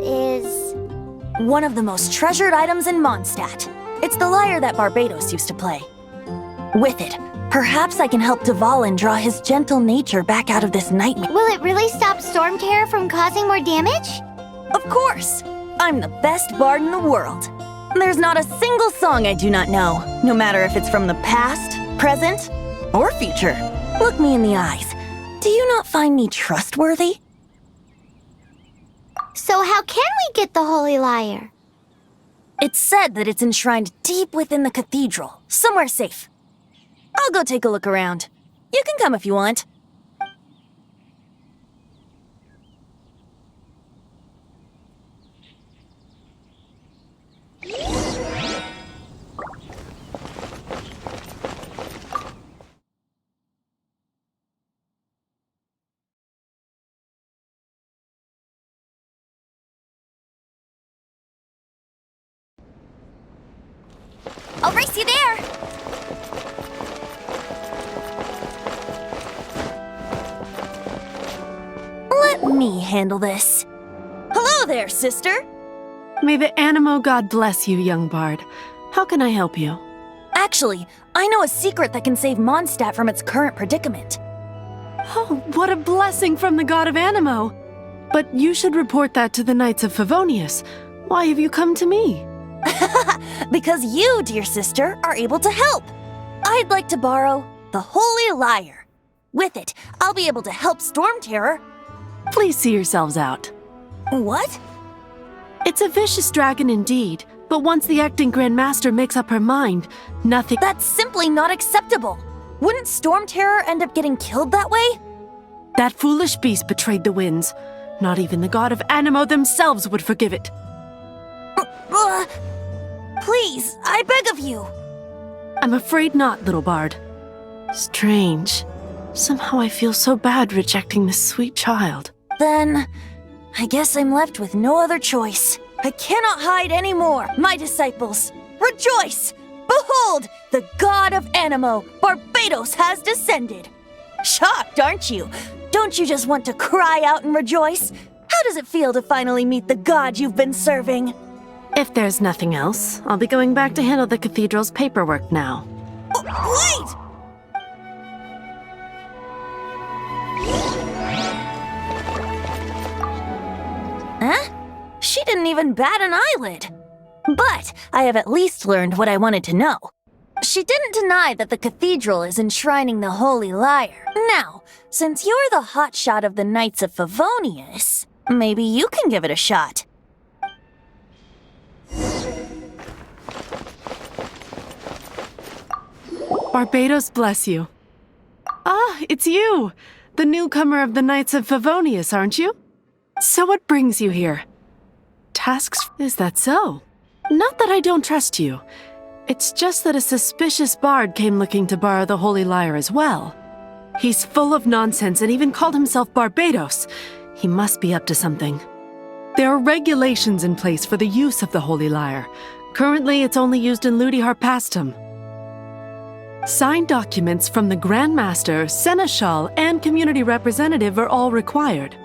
Is one of the most treasured items in Mondstadt. It's the lyre that Barbados used to play. With it, perhaps I can help Dvalin draw his gentle nature back out of this nightmare. Will it really stop Storm Terror from causing more damage? Of course! I'm the best bard in the world. There's not a single song I do not know, no matter if it's from the past, present, or future. Look me in the eyes. Do you not find me trustworthy? So how can we get the Holy Lyre? It's said that it's enshrined deep within the cathedral, somewhere safe. I'll go take a look around. You can come if you want. I'll race you there! Let me handle this. Hello there, sister! May the Animo God bless you, young bard. How can I help you? Actually, I know a secret that can save Mondstadt from its current predicament. Oh, what a blessing from the God of Animo! But you should report that to the Knights of Favonius. Why have you come to me? Because you, dear sister, are able to help. I'd like to borrow the Holy Lyre. With it, I'll be able to help Storm Terror. Please see yourselves out. What? It's a vicious dragon indeed, but once the acting Grand Master makes up her mind, nothing— That's simply not acceptable. Wouldn't Storm Terror end up getting killed that way? That foolish beast betrayed the winds. Not even the God of Animo themselves would forgive it. Please, I beg of you. I'm afraid not, little bard. Strange. Somehow I feel so bad rejecting this sweet child. Then, I guess I'm left with no other choice. I cannot hide anymore. My disciples, rejoice! Behold, the God of Animo, Barbados, has descended. Shocked, aren't you? Don't you just want to cry out and rejoice? How does it feel to finally meet the God you've been serving? If there's nothing else, I'll be going back to handle the cathedral's paperwork now. Wait! Huh? She didn't even bat an eyelid. But I have at least learned what I wanted to know. She didn't deny that the cathedral is enshrining the Holy Lyre. Now, since you're the hotshot of the Knights of Favonius, maybe you can give it a shot. Barbados bless you. Ah, it's you! The newcomer of the Knights of Favonius, aren't you? So what brings you here? Tasks? Is that so? Not that I don't trust you. It's just that a suspicious bard came looking to borrow the Holy Lyre as well. He's full of nonsense and even called himself Barbados. He must be up to something. There are regulations in place for the use of the Holy Lyre. Currently, it's only used in Ludi Harpastum. Signed documents from the Grand Master, Seneschal, and Community Representative are all required.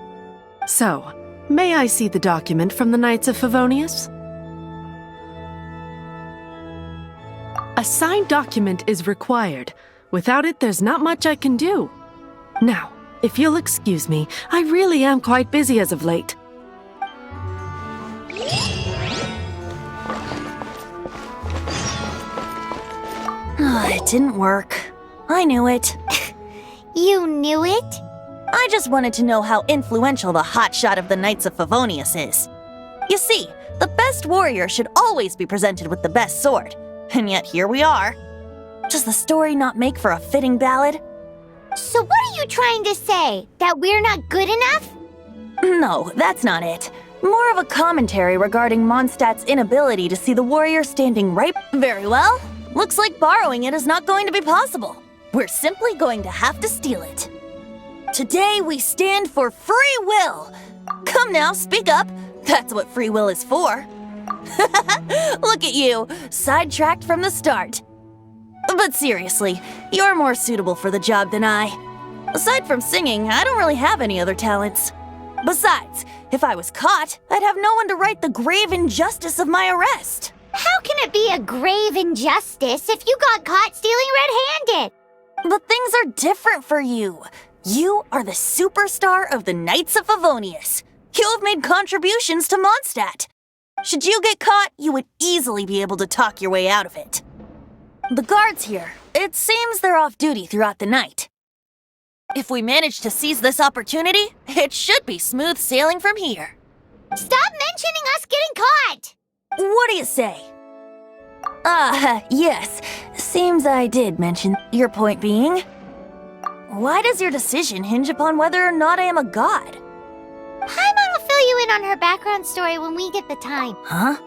So, may I see the document from the Knights of Favonius? A signed document is required. Without it, there's not much I can do. Now, if you'll excuse me, I really am quite busy as of late. It didn't work. I knew it. You knew it? I just wanted to know how influential the hotshot of the Knights of Favonius is. You see, the best warrior should always be presented with the best sword. And yet here we are. Does the story not make for a fitting ballad? So what are you trying to say? That we're not good enough? No, that's not it. More of a commentary regarding Mondstadt's inability to see the warrior standing right. Very well. Looks like borrowing it is not going to be possible. We're simply going to have to steal it. Today we stand for free will. Come now, speak up. That's what free will is for. Look at you, sidetracked from the start. But seriously, you're more suitable for the job than I. Aside from singing, I don't really have any other talents. Besides, if I was caught, I'd have no one to right the grave injustice of my arrest. How can it be a grave injustice if you got caught stealing red-handed? But things are different for you. You are the superstar of the Knights of Favonius. You have made contributions to Mondstadt. Should you get caught, you would easily be able to talk your way out of it. The guards here, it seems they're off duty throughout the night. If we manage to seize this opportunity, it should be smooth sailing from here. Stop mentioning us getting caught! What do you say? Yes. Seems I did mention. Your point being? Why does your decision hinge upon whether or not I am a god? Paimon will fill you in on her background story when we get the time. Huh?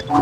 Who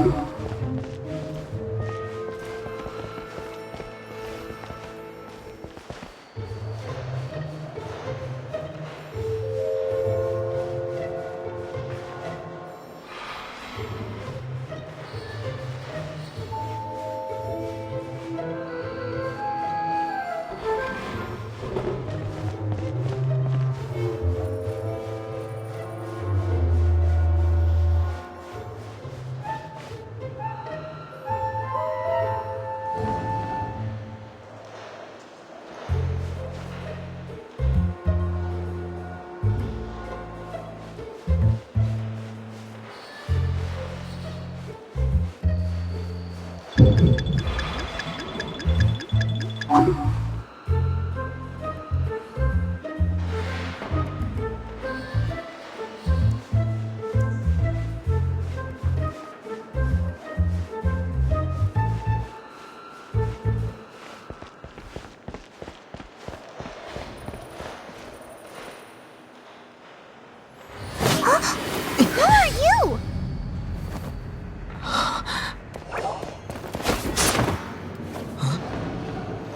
are you?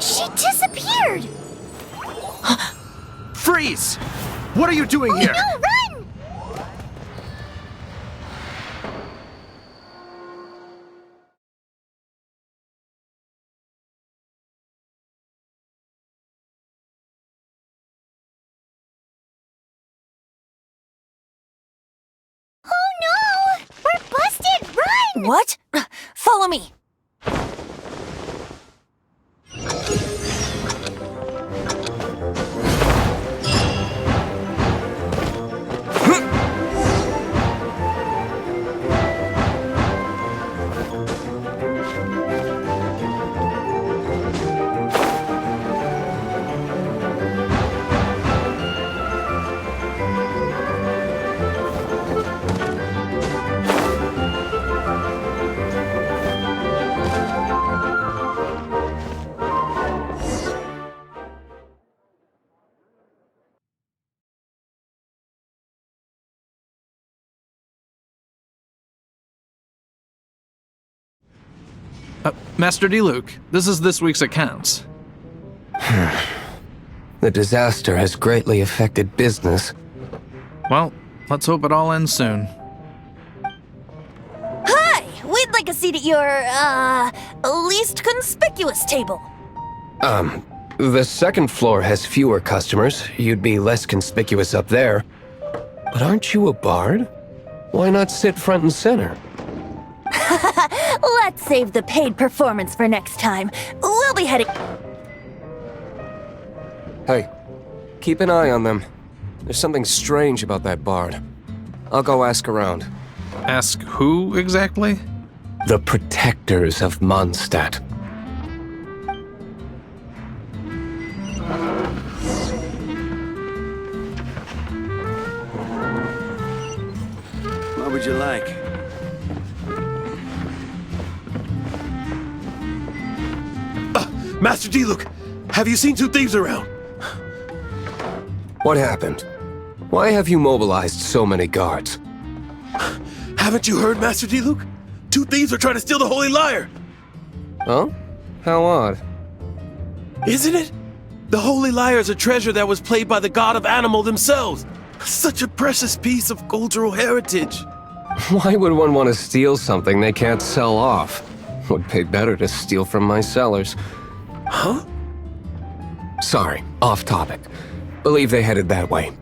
She disappeared! Freeze! What are you doing here? No, run! Oh no! We're busted! Run! What? Follow me. Master D-Luke, this is this week's accounts. The disaster has greatly affected business. Well, let's hope it all ends soon. Hi! We'd like a seat at your, least conspicuous table. The second floor has fewer customers. You'd be less conspicuous up there. But aren't you a bard? Why not sit front and center? Let's save the paid performance for next time. We'll be heading... Hey, keep an eye on them. There's something strange about that bard. I'll go ask around. Ask who exactly? The protectors of Mondstadt. What would you like? Master D-Luke, have you seen two thieves around? What happened? Why have you mobilized so many guards? Haven't you heard, Master D-Luke? Two thieves are trying to steal the Holy Lyre! Oh? How odd. Isn't it? The Holy Lyre is a treasure that was played by the god of animal themselves. Such a precious piece of cultural heritage. Why would one want to steal something they can't sell off? Would pay better to steal from my sellers. Huh? Sorry, off topic. Believe they headed that way.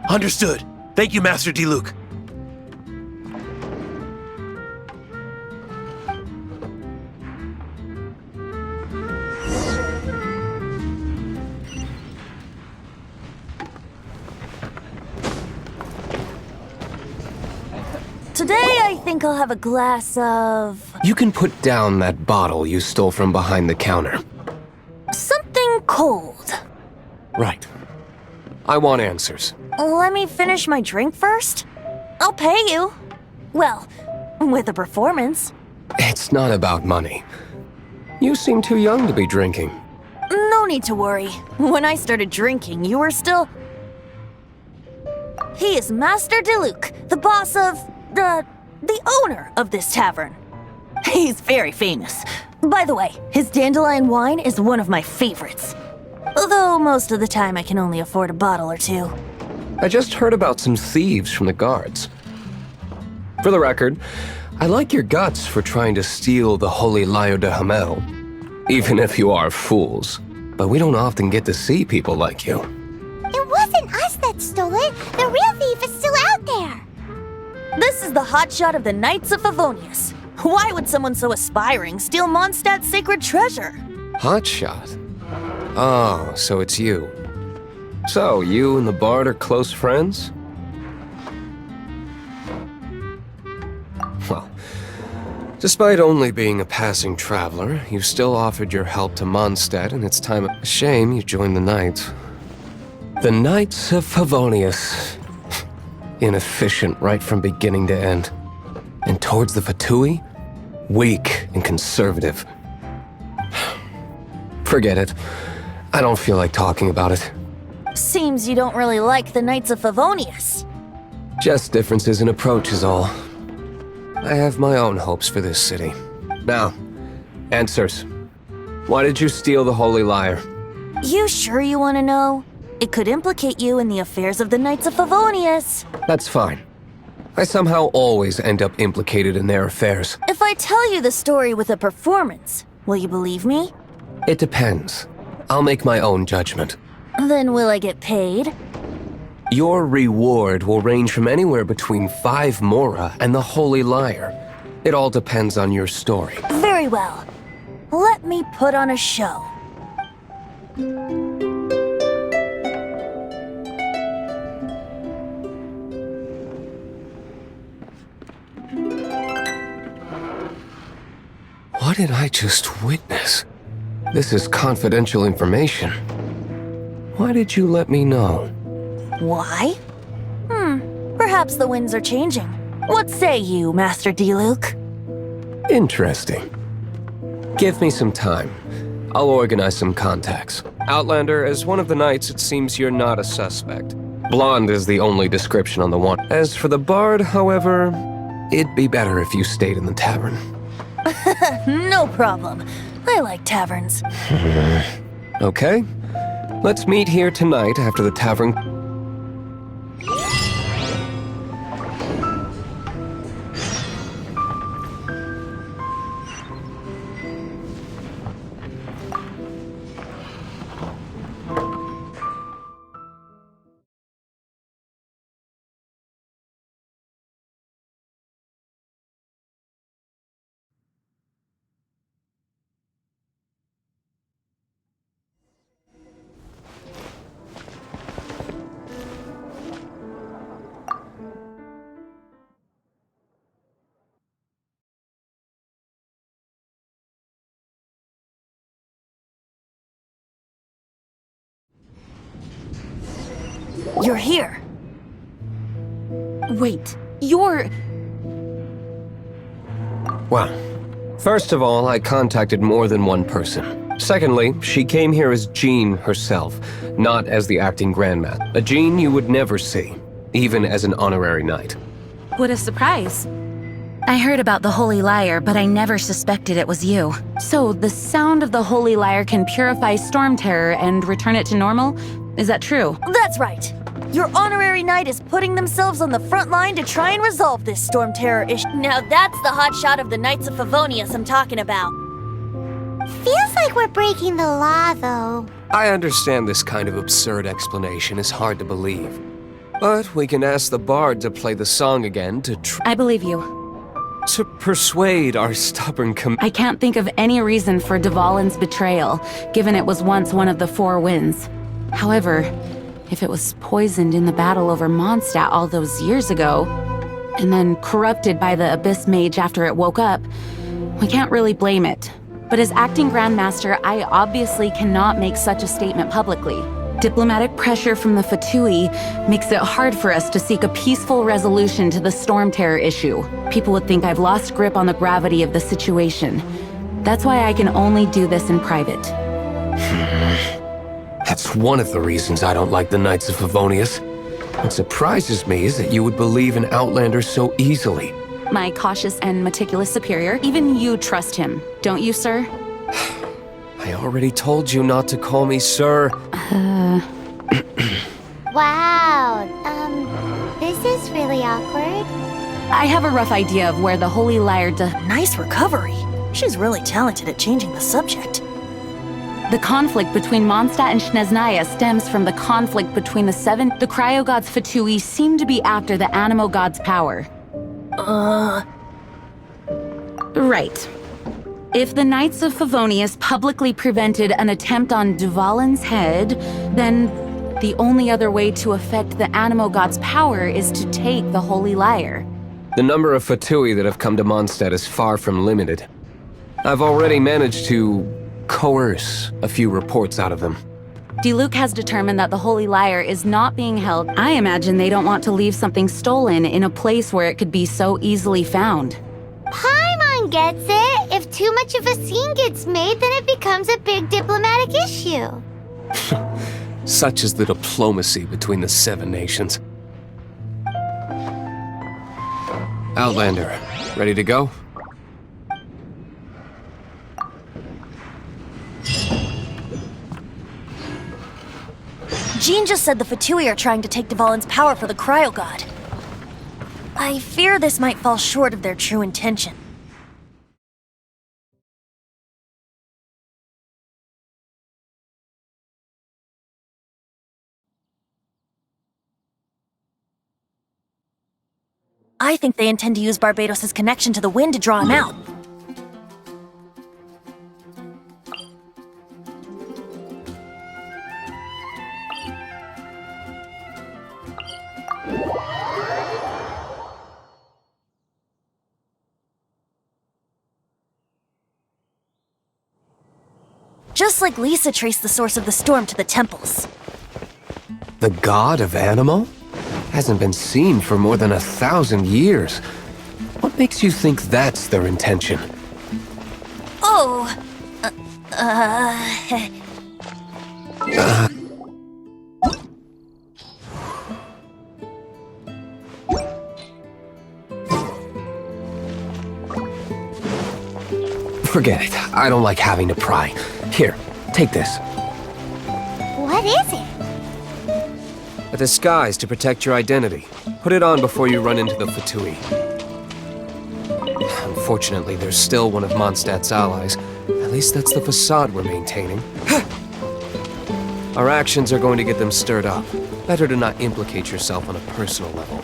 Understood. Thank you, Master D-Luke. Today, I think I'll have a glass of... You can put down that bottle you stole from behind the counter. something cold. Right. I want answers. Let me finish my drink first. I'll pay you. Well, with a performance. It's not about money. You seem too young to be drinking. No need to worry. When I started drinking, you were still... He is Master D-Luke, the boss of... the owner of this tavern. He's very famous. By the way, his dandelion wine is one of my favorites. Although most of the time I can only afford a bottle or two. I just heard about some thieves from the guards. For the record, I like your guts for trying to steal the Holy Lyre de Hamel. Even if you are fools. But we don't often get to see people like you. It wasn't us that stole it. The real thief is still out there. This is the hotshot of the Knights of Favonius. Why would someone so aspiring steal Mondstadt's sacred treasure? Hotshot? Oh, so it's you. So, you and the Bard are close friends? Well, despite only being a passing traveler, you still offered your help to Mondstadt in its time of shame you joined the Knights. The Knights of Favonius. Inefficient right from beginning to end. And towards the Fatui, weak and conservative. Forget it. I don't feel like talking about it. Seems you don't really like the Knights of Favonius. Just differences in approach is all. I have my own hopes for this city. Now, answers. Why did you steal the Holy Lyre? You sure you want to know? It could implicate you in the affairs of the Knights of Favonius. That's fine. I somehow always end up implicated in their affairs. If I tell you the story with a performance, will you believe me? It depends. I'll make my own judgment. Then will I get paid? Your reward will range from anywhere between 5 Mora and the Holy Lyre. It all depends on your story. Very well. Let me put on a show. What did I just witness? This is confidential information. Why did you let me know? Why? Perhaps the winds are changing. What say you, Master D-Luke? Interesting. Give me some time. I'll organize some contacts. Outlander, as one of the knights, it seems you're not a suspect. Blonde is the only description on the one. As for the bard, however, it'd be better if you stayed in the tavern. No problem. I like taverns. Okay. Let's meet here tonight after the tavern. You're here. Wait, you're... Well, first of all, I contacted more than one person. Secondly, she came here as Jean herself, not as the acting grandmaster. A Jean you would never see, even as an honorary knight. What a surprise. I heard about the Holy Lyre, but I never suspected it was you. So, the sound of the Holy Lyre can purify Storm Terror and return it to normal? Is that true? That's right. Your honorary knight is putting themselves on the front line to try and resolve this Storm Terror issue. Now that's the hotshot of the Knights of Favonius I'm talking about. Feels like we're breaking the law, though. I understand this kind of absurd explanation is hard to believe. But we can ask the bard to play the song again to I believe you. to persuade our stubborn I can't think of any reason for Dvalin's betrayal, given it was once one of the Four Winds. However, if it was poisoned in the battle over Mondstadt all those years ago, and then corrupted by the Abyss Mage after it woke up, we can't really blame it. But as acting Grandmaster, I obviously cannot make such a statement publicly. Diplomatic pressure from the Fatui makes it hard for us to seek a peaceful resolution to the Storm Terror issue. People would think I've lost grip on the gravity of the situation. That's why I can only do this in private. That's one of the reasons I don't like the Knights of Favonius. What surprises me is that you would believe in Outlander so easily. my cautious and meticulous superior. Even you trust him, don't you, sir? I already told you not to call me sir. Wow, this is really awkward. I have a rough idea of where the Holy Lyre Nice recovery. She's really talented at changing the subject. The conflict between Mondstadt and Snezhnaya stems from the conflict between the seven. The cryo-gods Fatui seem to be after the Animo god's power. Right. If the Knights of Favonius publicly prevented an attempt on Dvalin's head, then the only other way to affect the Animo god's power is to take the Holy Lyre. The number of Fatui that have come to Mondstadt is far from limited. I've already managed to coerce a few reports out of them. Diluc has determined that the Holy Lyre is not being held. I imagine they don't want to leave something stolen in a place where it could be so easily found. Paimon gets it. If too much of a scene gets made, then it becomes a big diplomatic issue. Such is the diplomacy between the seven nations. Outlander, ready to go? Jean just said the Fatui are trying to take Dvalin's power for the Cryo God. I fear this might fall short of their true intention. I think they intend to use Barbados' connection to the wind to draw him out. Just like Lisa traced the source of the storm to the temples. The god of Animo? Hasn't been seen for more than 1,000 years. What makes you think that's their intention? Oh! Forget it. I don't like having to pry. Here, take this. What is it? A disguise to protect your identity. Put it on before you run into the Fatui. Unfortunately, there's still one of Mondstadt's allies. At least that's the facade we're maintaining. Our actions are going to get them stirred up. Better to not implicate yourself on a personal level.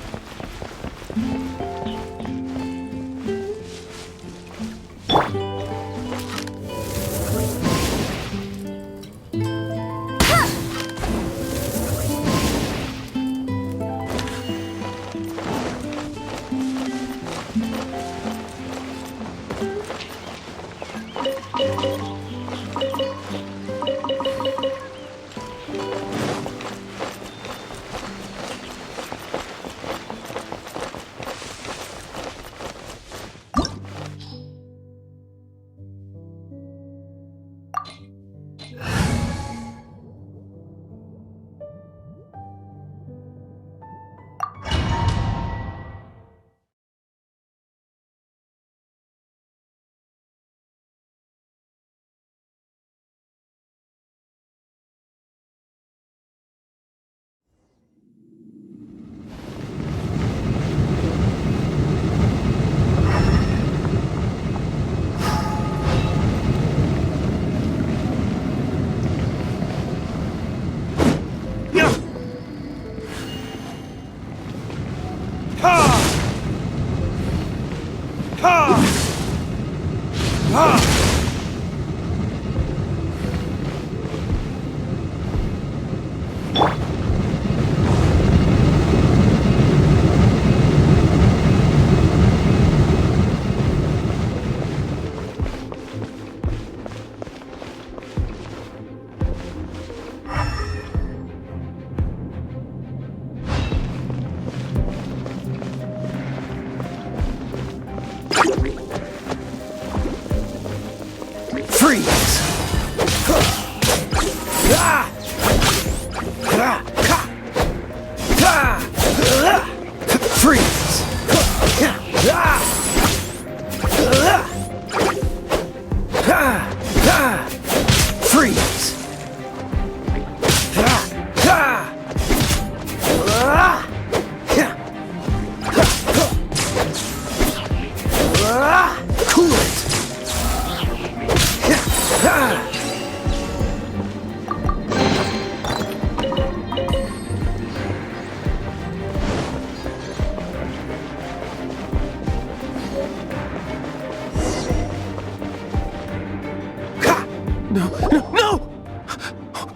No!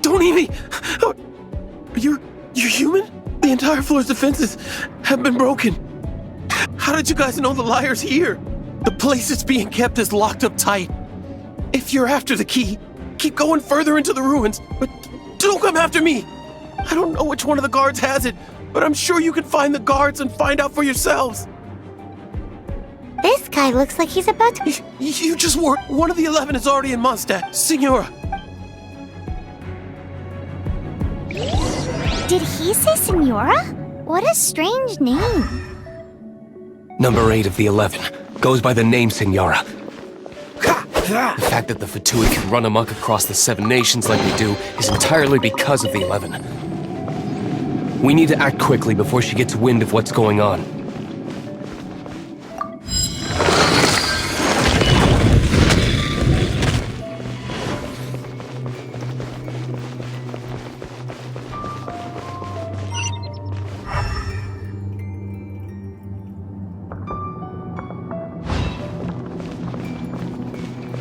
Don't eat me! You're human? The entire floor's defenses have been broken. How did you guys know the liar's here? The place it's being kept is locked up tight. If you're after the key, keep going further into the ruins, but don't come after me. I don't know which one of the guards has it, but I'm sure you can find the guards and find out for yourselves. This guy looks like he's about to... You just weren't. One of the 11 is already in Mondstadt. Signora. Did he say Senora? What a strange name. Number 8 of the 11 goes by the name Signora. The fact that the Fatui can run amok across the 7 nations like they do is entirely because of the 11. We need to act quickly before she gets wind of what's going on.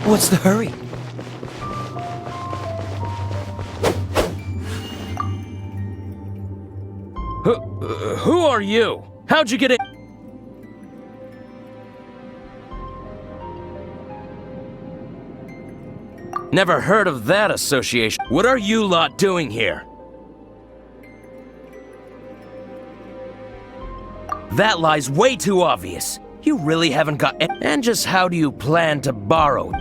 What's the hurry? Who are you? How'd you get in? Never heard of that association. What are you lot doing here? That lie's way too obvious. You really haven't got... And just how do you plan to borrow?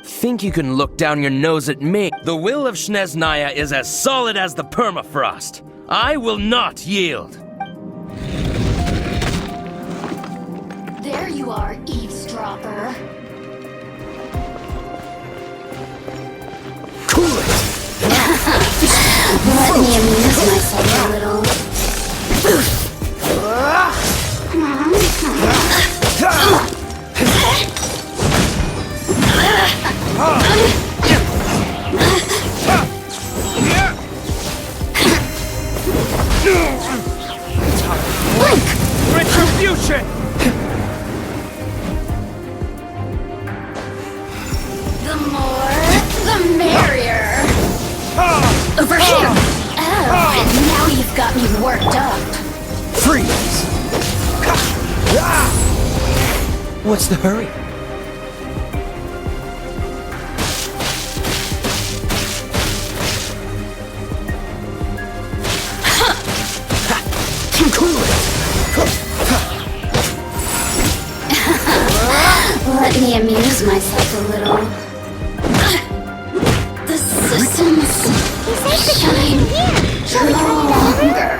Think you can look down your nose at me? The will of Snezhnaya is as solid as the permafrost. I will not yield. There you are, eavesdropper. Cool it! Let me amuse myself a little. Retribution! The more, the merrier. Over here. Oh, now you've got me worked up. Freeze! What's the hurry? Let me amuse myself a little. The systems shine no longer.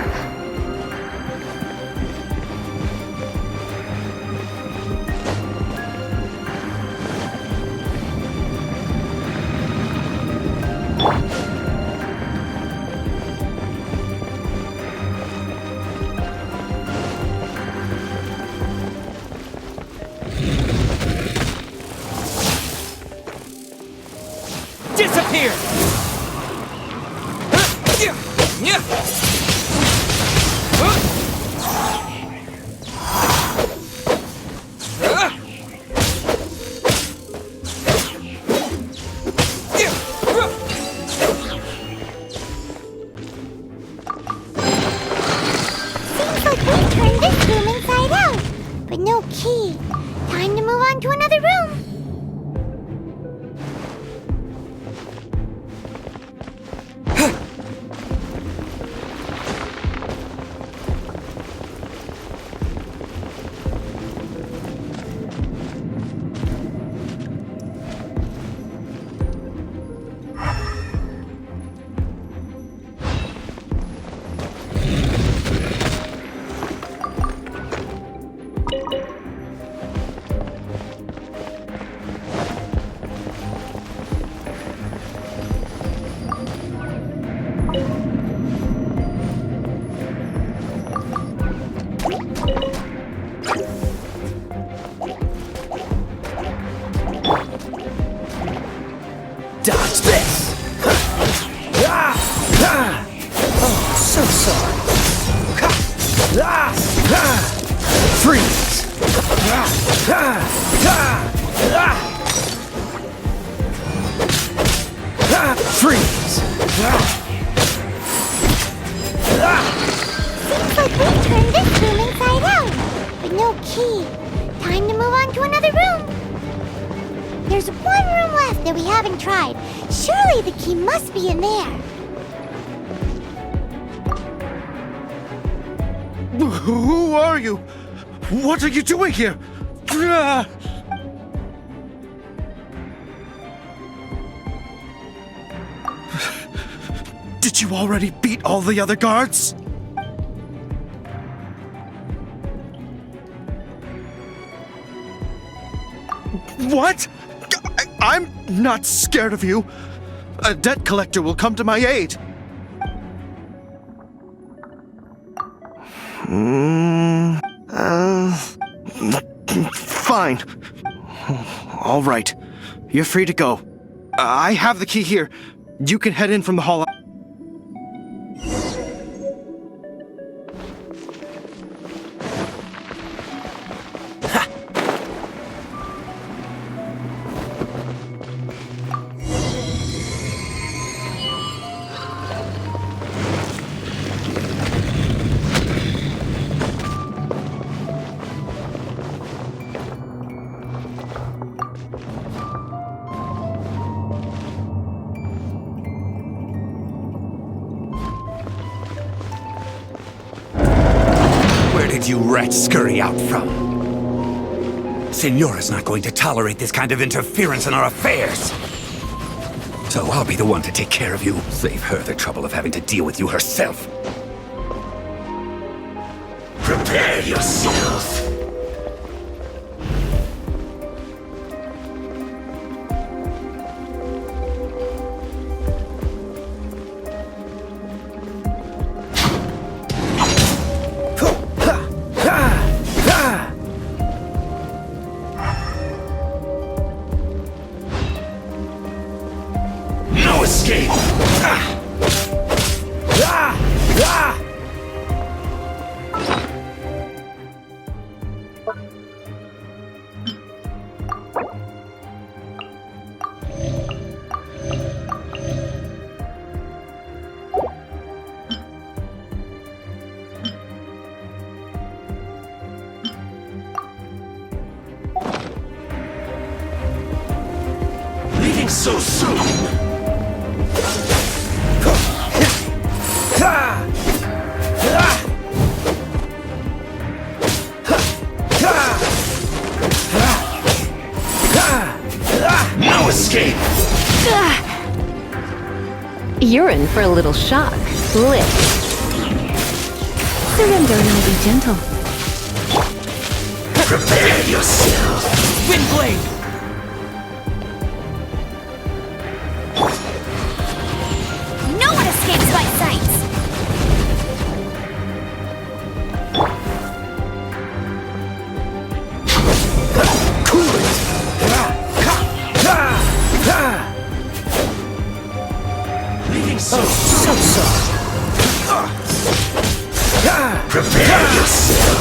Disappear! Seems like we turned this room inside out. But no key. Time to move on to another room. Dodge this! Oh, so sorry. Freeze! Seems like we've turned this room inside out, but no key. Time to move on to another room. There's one room left that we haven't tried. Surely the key must be in there. Who are you? What are you doing here? Did you already beat all the other guards? What? I'm not scared of you. A debt collector will come to my aid. Fine. All right. You're free to go. I have the key here. You can head in from the hall. Where did you rats scurry out from? Signora's not going to tolerate this kind of interference in our affairs. So I'll be the one to take care of you. Save her the trouble of having to deal with you herself. Prepare yourself. No escape! Leaving so soon! No escape! You're in for a little shock. Lift. Surrender and I'll be gentle. Prepare yourself! Windblade! No one escapes my sights! Leaving so Prepare yourself!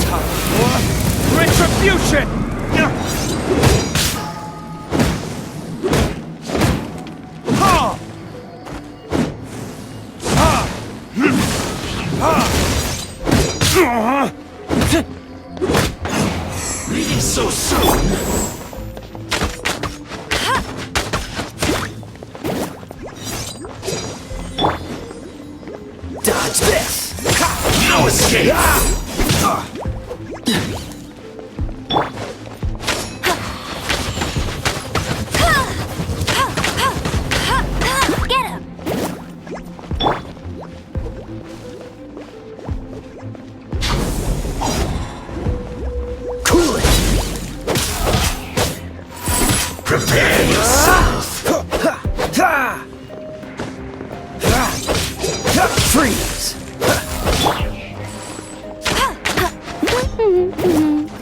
Time for retribution! Leaving so soon! Dodge this! No escape! Get him! Cool it! Prepare yourself! Freeze!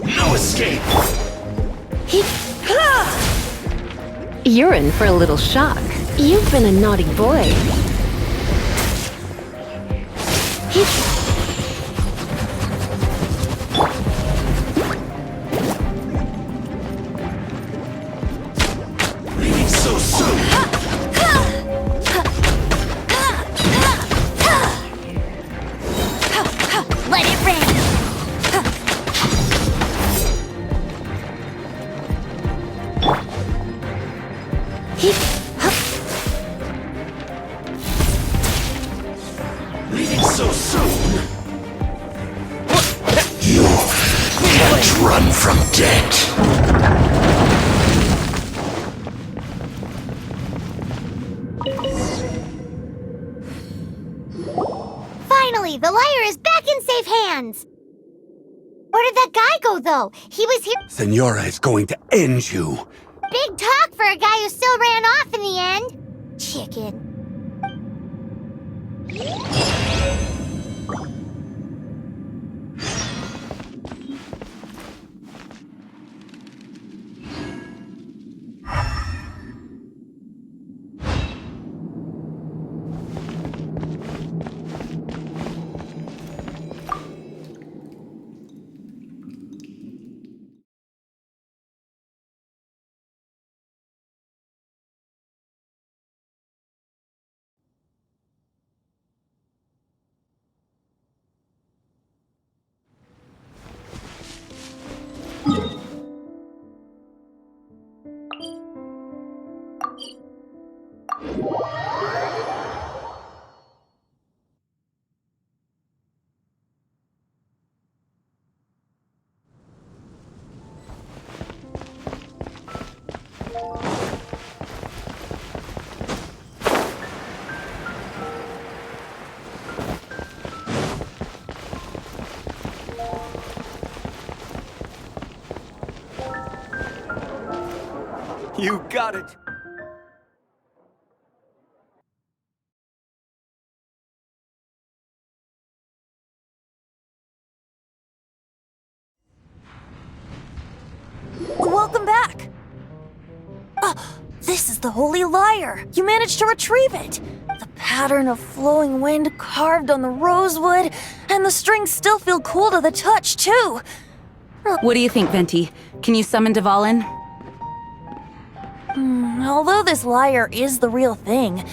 No escape! You're in for a little shock. You've been a naughty boy. Leaving so soon! Let it rain! Leaving so soon! You can't run from death! Finally, the liar is back in safe hands! Where did that guy go, though? He was here. Senora is going to end you! Big talk for a guy who still ran off in the end. Chicken. You got it! Welcome back! This is the Holy Lyre! You managed to retrieve it! The pattern of flowing wind carved on the rosewood, and the strings still feel cool to the touch, too! What do you think, Venti? Can you summon Dvalin? Although this lyre is the real thing,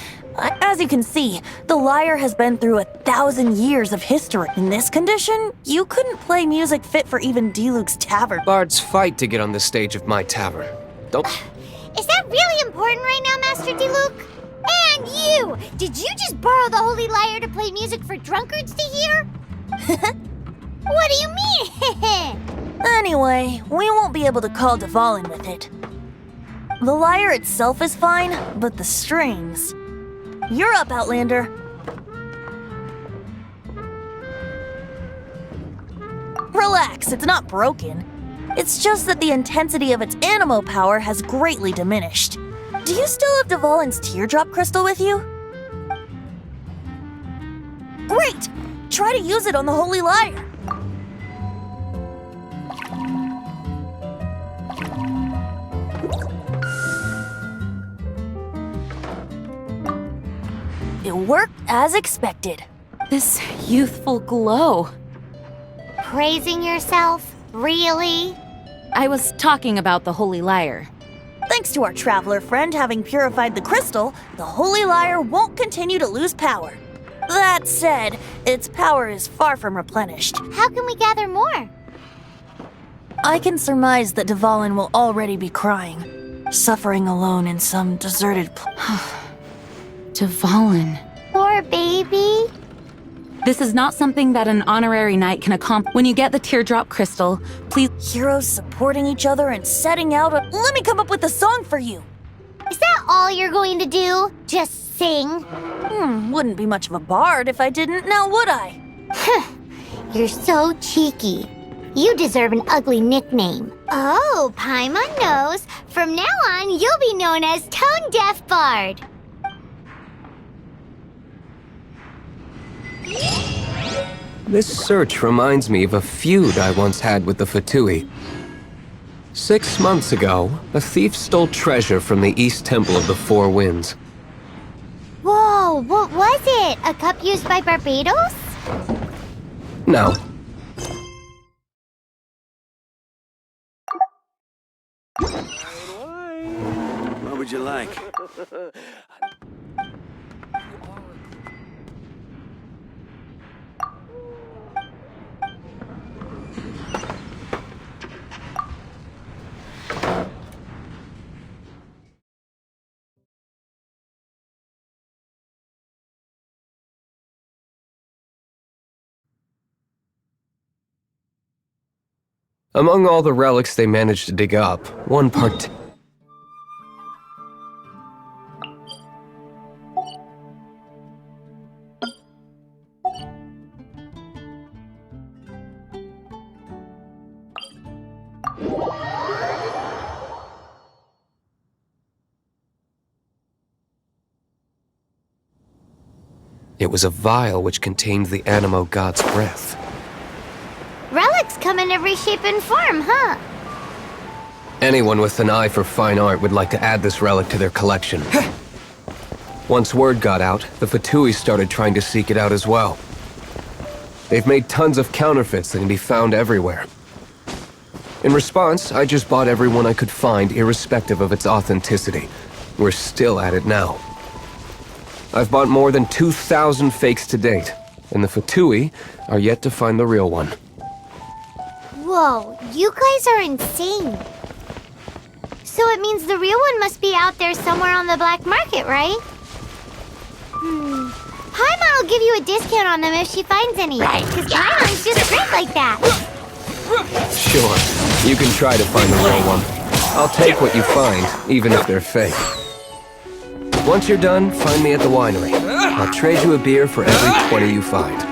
as you can see, the lyre has been through 1,000 years of history. In this condition, you couldn't play music fit for even Diluc's tavern. Bards fight to get on the stage of my tavern. Don't... Is that really important right now, Master Diluc? And you! Did you just borrow the Holy Lyre to play music for drunkards to hear? What do you mean? Anyway, we won't be able to call Dvalin with it. The lyre itself is fine, but the strings... You're up, Outlander. Relax, it's not broken. It's just that the intensity of its animo power has greatly diminished. Do you still have Dvalin's teardrop crystal with you? Great! Try to use it on the Holy Lyre. It worked as expected. This youthful glow. Praising yourself? Really? I was talking about the Holy Lyre. Thanks to our traveler friend having purified the crystal, the Holy Lyre won't continue to lose power. That said, its power is far from replenished. How can we gather more? I can surmise that Dvalin will already be crying, suffering alone in some deserted place. Dvalin. Poor baby. This is not something that an honorary knight can accomplish. When you get the teardrop crystal, please... Heroes supporting each other and setting out a... Let me come up with a song for you! Is that all you're going to do? Just sing? Wouldn't be much of a bard if I didn't, now would I? You're so cheeky. You deserve an ugly nickname. Oh, Paimon knows. From now on, you'll be known as Tone Deaf Bard. This search reminds me of a feud I once had with the Fatui. 6 months ago, a thief stole treasure from the East Temple of the Four Winds. Whoa, what was it? A cup used by Barbados? Now, What would you like? among all the relics they managed to dig up, one part. It was a vial which contained the Animo god's breath. Relics come in every shape and form, huh? Anyone with an eye for fine art would like to add this relic to their collection. Once word got out, the Fatui started trying to seek it out as well. They've made tons of counterfeits that can be found everywhere. In response, I just bought every one I could find, irrespective of its authenticity. We're still at it now. I've bought more than 2,000 fakes to date, and the Fatui are yet to find the real one. Whoa, you guys are insane. So it means the real one must be out there somewhere on the black market, right? Paimon will give you a discount on them if she finds any. Because Paimon's just great like that. Sure, you can try to find the real one. I'll take what you find, even if they're fake. Once you're done, find me at the winery. I'll trade you a beer for every 20 you find.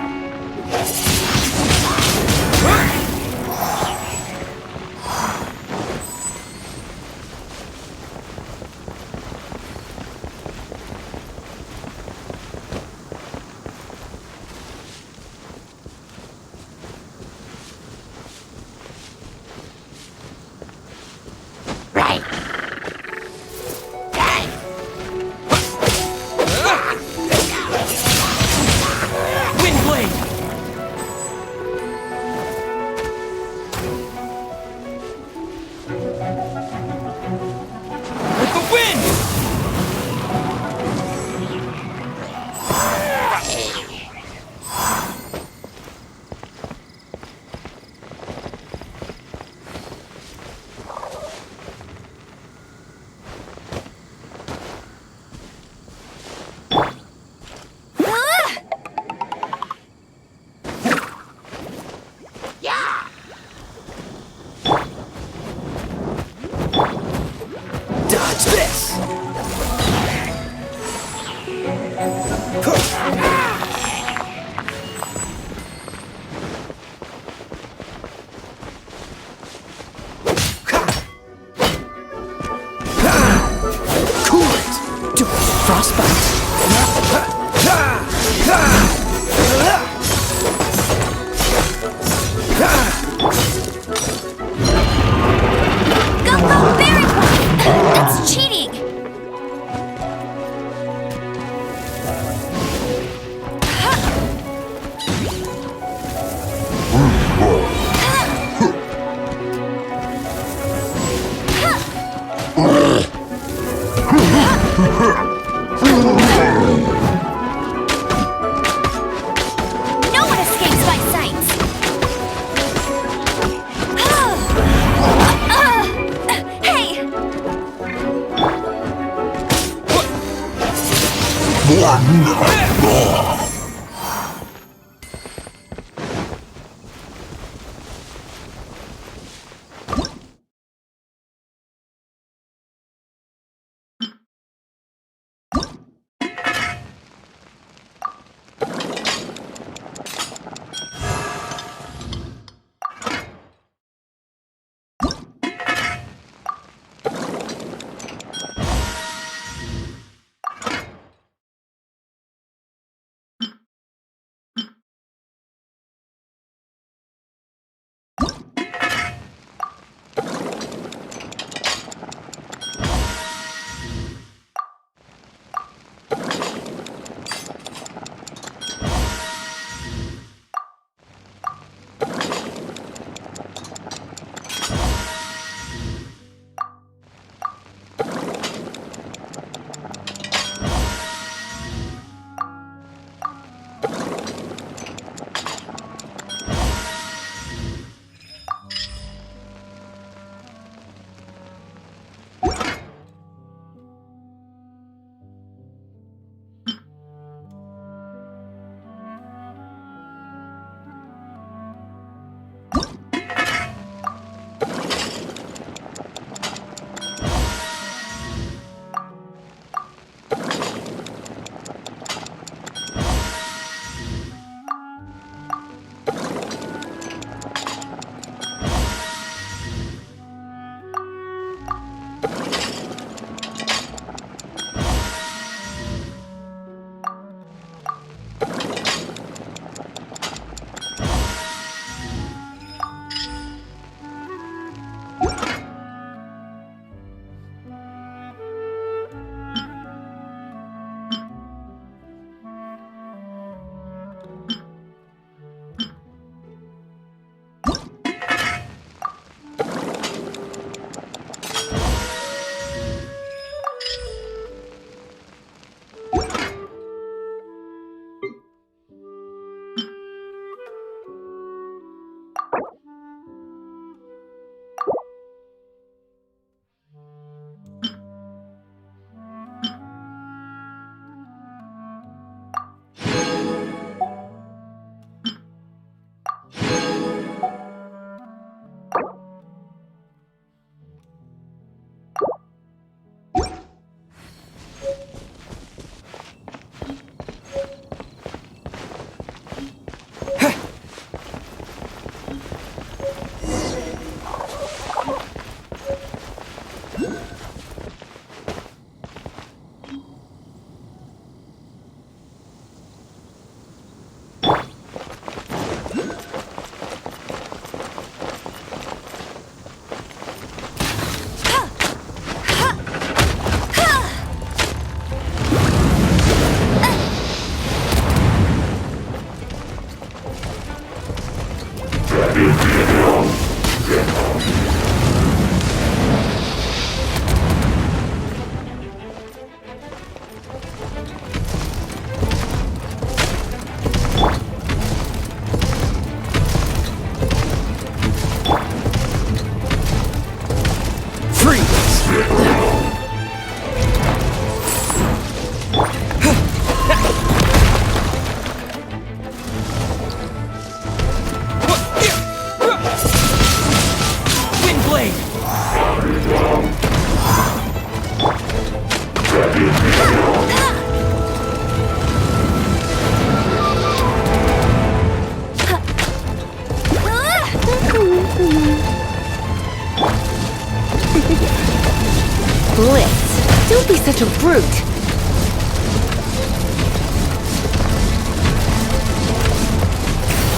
such a brute.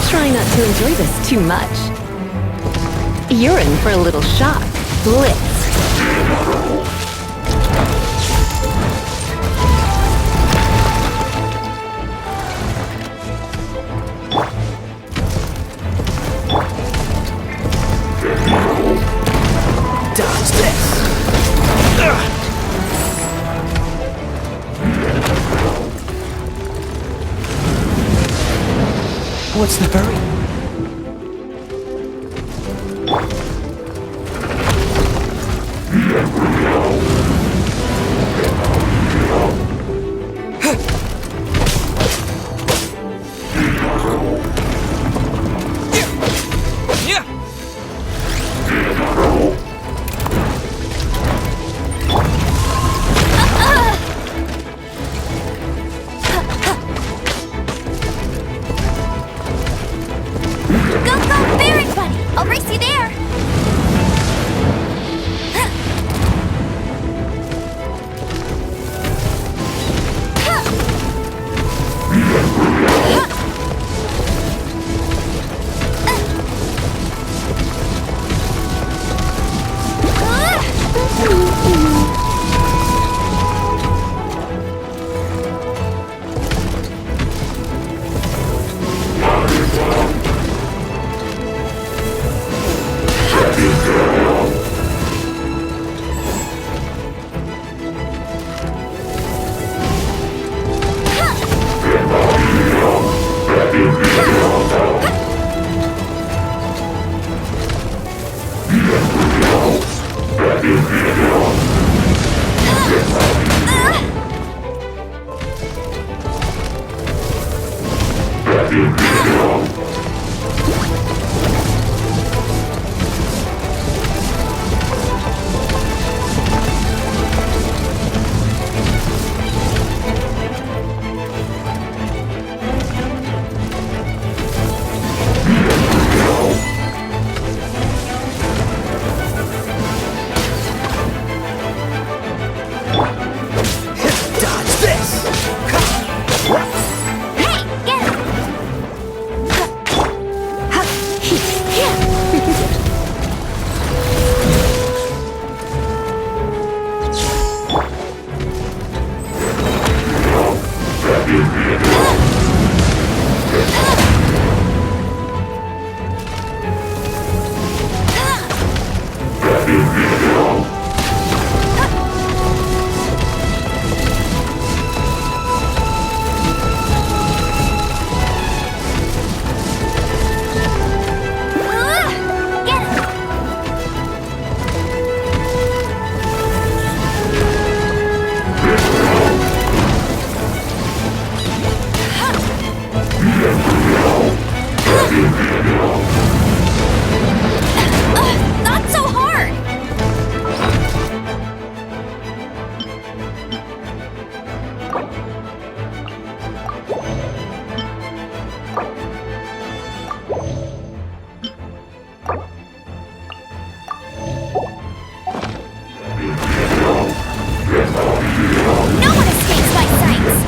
Try not to enjoy this too much. You're in for a little shock. Blitz. Dodge this! What's the hurry? I'll race you there! Not so hard! No one escapes my sights!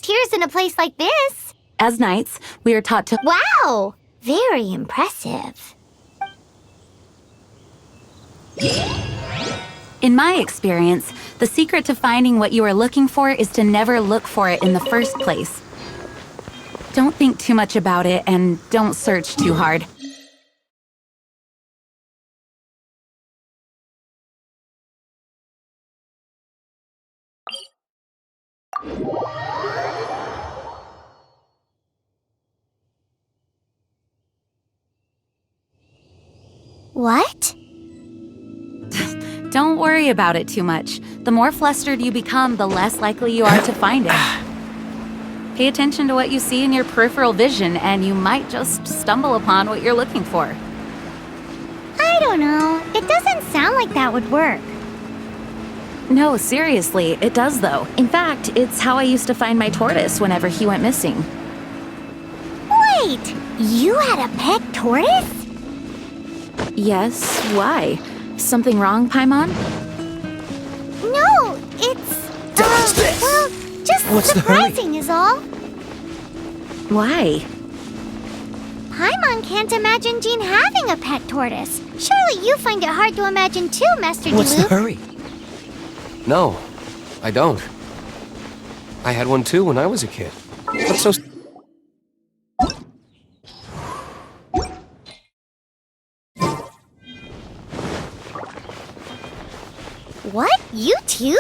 tears in a place like this. As knights, we are taught to. Wow! Very impressive. In my experience, the secret to finding what you are looking for is to never look for it in the first place. Don't think too much about it and don't search too hard. What? Don't worry about it too much. The more flustered you become, the less likely you are to find it. Pay attention to what you see in your peripheral vision, and you might just stumble upon what you're looking for. I don't know. It doesn't sound like that would work. No, seriously, it does though. In fact, it's how I used to find my tortoise whenever he went missing. Wait! You had a pet tortoise? Yes, why? Something wrong, Paimon? No, it's... well, just What's the hurry? surprising is all. Why? Paimon can't imagine Jean having a pet tortoise. Surely you find it hard to imagine too, Master What's the Diluc. hurry? No, I don't. I had one too when I was a kid. What's so... What? You too?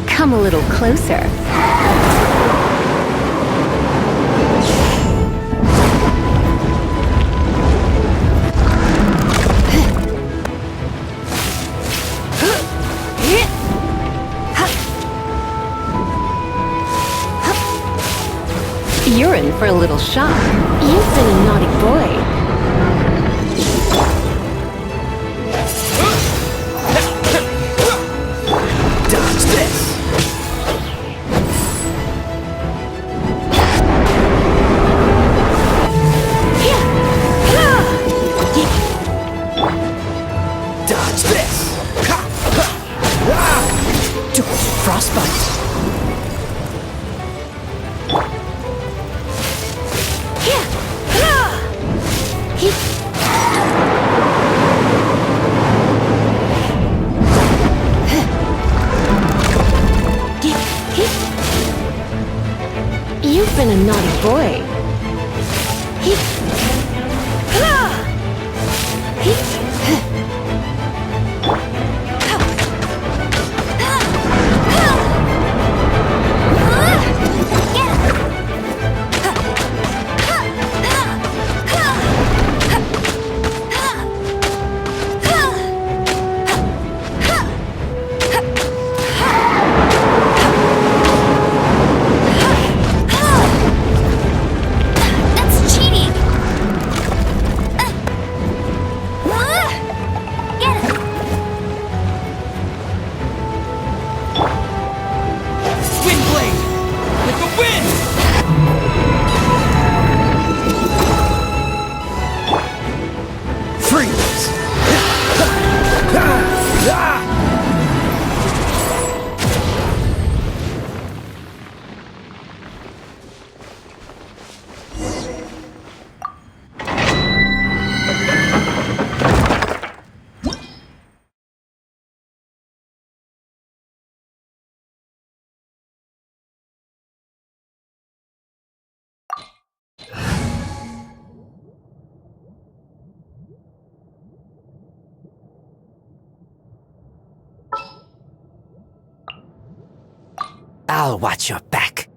Come a little closer. You're in for a little shock. You've been a naughty boy. Dodge this! Dodge this! Ha! Ha! Ah! spite. You've been a naughty boy. That's cheating! Windblade! With the wind! Freeze! I'll watch your back.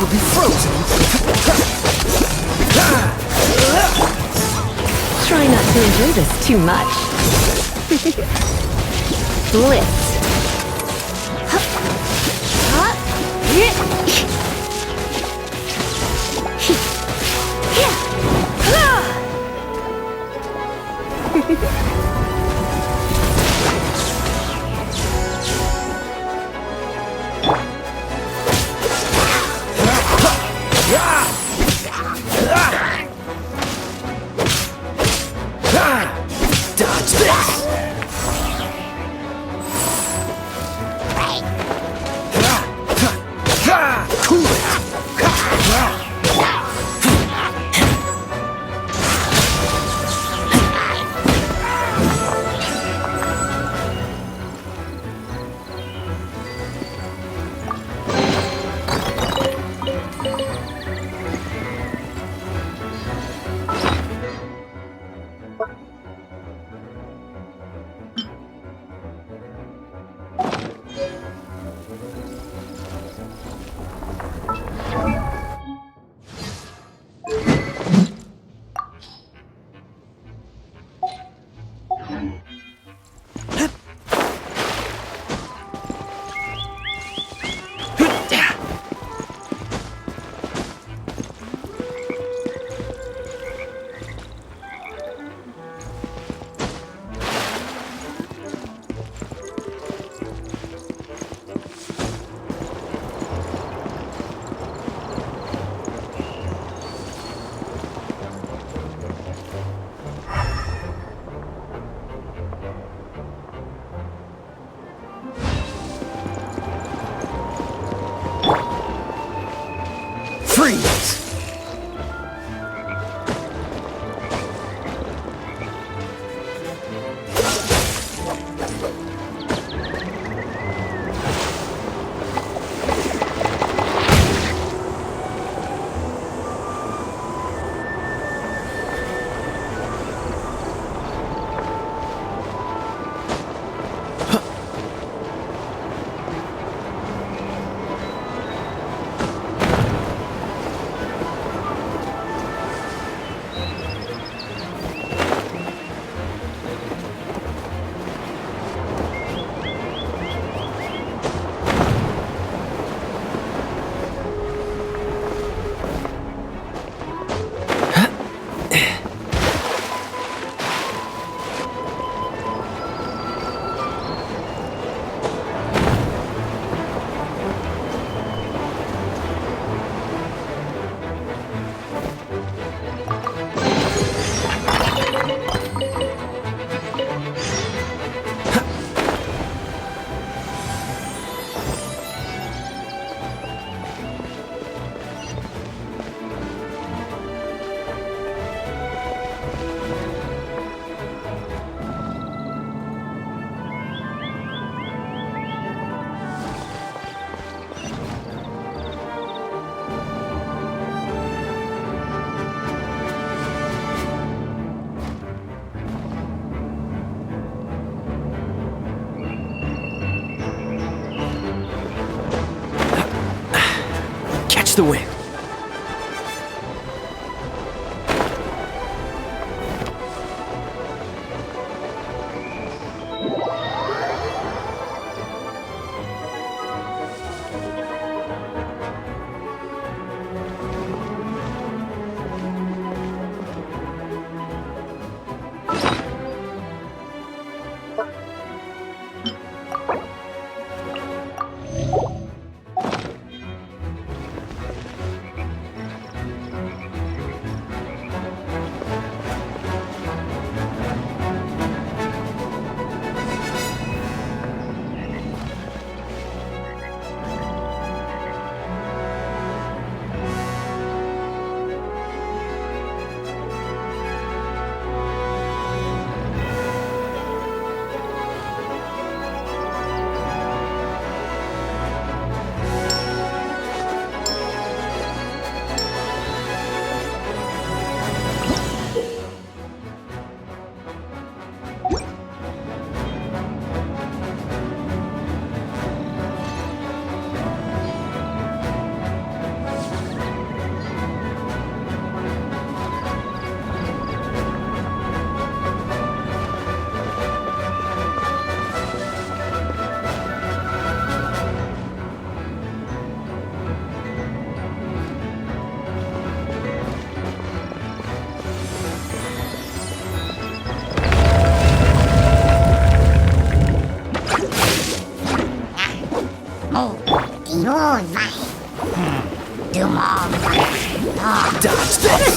You'll be frozen. Try not to enjoy this too much. Blitz. Dodge this! Cool it! Freeze! Catch the wind. Dodge this!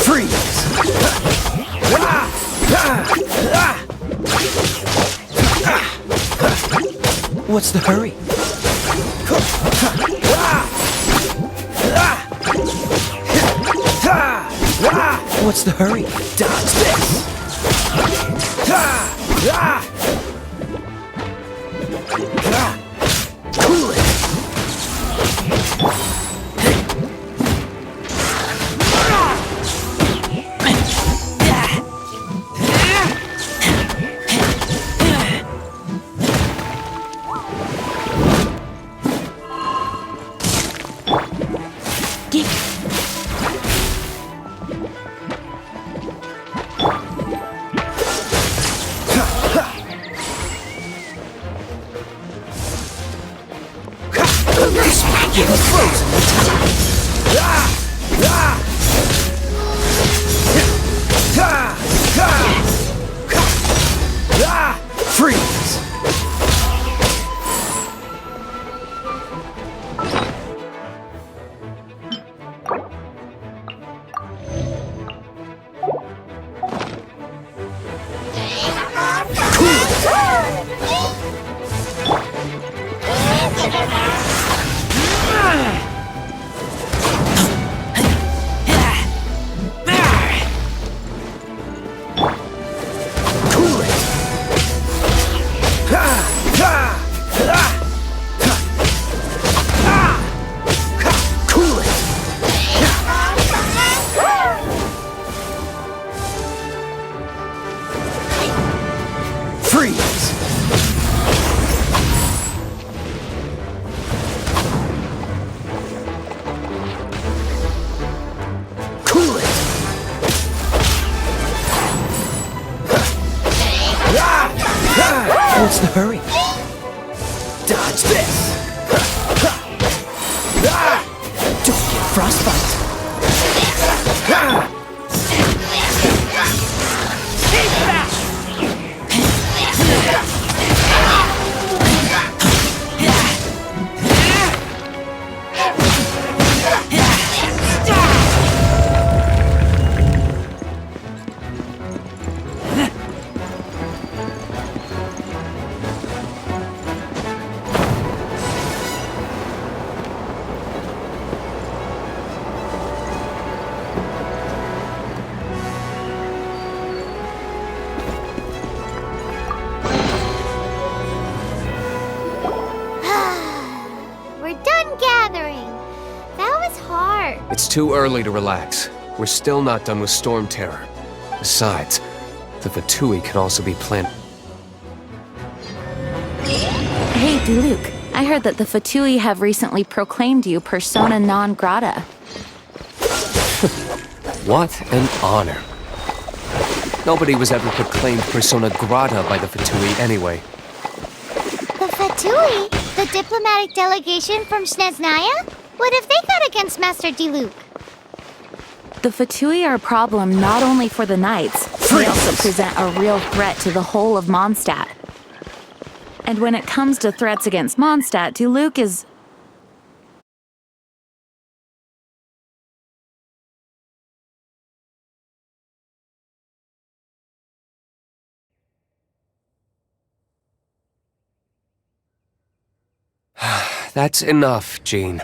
Freeze! What's the hurry? What's the hurry? Dodge this! Cool it! You're frozen in time. Freeze! What's the hurry? Dodge this! Don't get frostbite! It's too early to relax. We're still not done with Storm Terror. Besides, the Fatui can also be planned. Hey, Diluc, I heard that the Fatui have recently proclaimed you persona non grata. What an honor. Nobody was ever proclaimed persona grata by the Fatui anyway. The Fatui? The diplomatic delegation from Snezhnaya? What have they got against Master Diluc? The Fatui are a problem not only for the Knights, they also present a real threat to the whole of Mondstadt. And when it comes to threats against Mondstadt, Diluc is... That's enough, Jean.